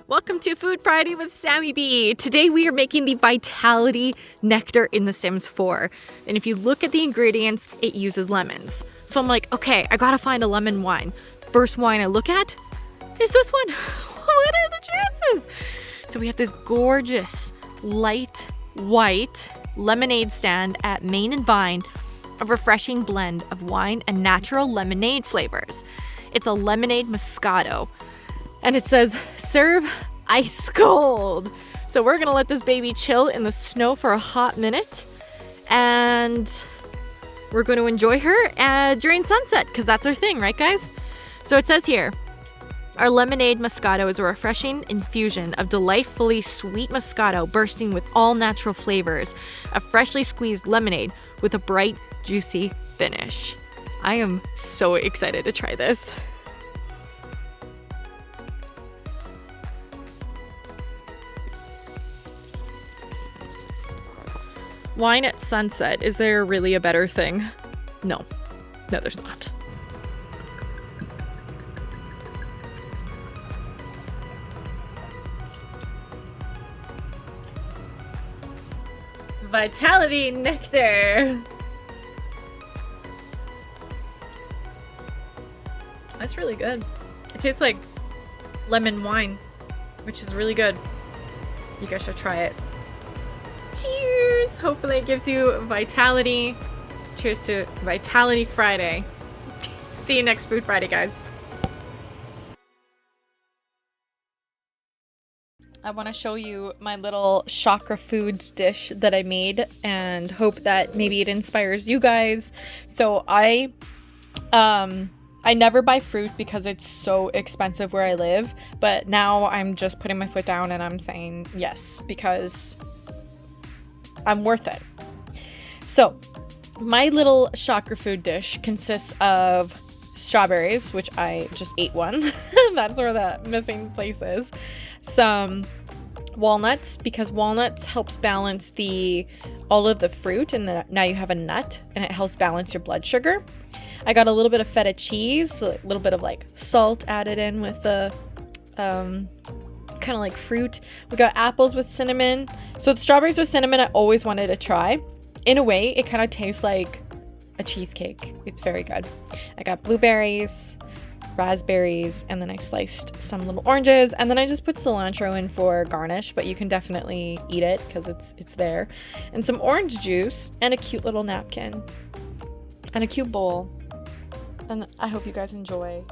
Welcome to Food Friday with Samy Bee. Today we are making the Vitality Nectar in The Sims 4. And if you look at the ingredients, it uses lemons. So I'm like, okay, I gotta find a lemon wine. First wine I look at is this one. What are the chances? So we have this gorgeous light white lemonade stand at Main and Vine, a refreshing blend of wine and natural lemonade flavors. It's a lemonade Moscato. And it says, serve ice cold. So we're gonna let this baby chill in the snow for a hot minute. And we're going to enjoy her during sunset, because that's our thing, right guys? So it says here, our lemonade Moscato is a refreshing infusion of delightfully sweet Moscato bursting with all natural flavors. A freshly squeezed lemonade with a bright, juicy finish. I am so excited to try this. Wine at sunset. Is there really a better thing? No. No, there's not. Vitality Nectar. That's really good. It tastes like lemon wine, which is really good. You guys should try it. Cheers! Hopefully it gives you vitality. Cheers to Vitality Friday. See you next Food Friday, guys. I want to show you my little chakra foods dish that I made and hope that maybe it inspires you guys. So I never buy fruit because it's so expensive where I live, but now I'm just putting my foot down and I'm saying yes, because I'm worth it. So my little chakra food dish consists of strawberries, which I just ate one. That's where the missing place is. Some walnuts, because walnuts helps balance all of the fruit, and now you have a nut and it helps balance your blood sugar. I got a little bit of feta cheese, so a little bit of like salt added in with the kind of like fruit. We got apples with cinnamon. So the strawberries with cinnamon I always wanted to try. In a way, it kind of tastes like a cheesecake. It's very good. I got blueberries, raspberries, and then I sliced some little oranges, and then I just put cilantro in for garnish, but you can definitely eat it because it's there. And some orange juice and a cute little napkin and a cute bowl. And I hope you guys enjoy.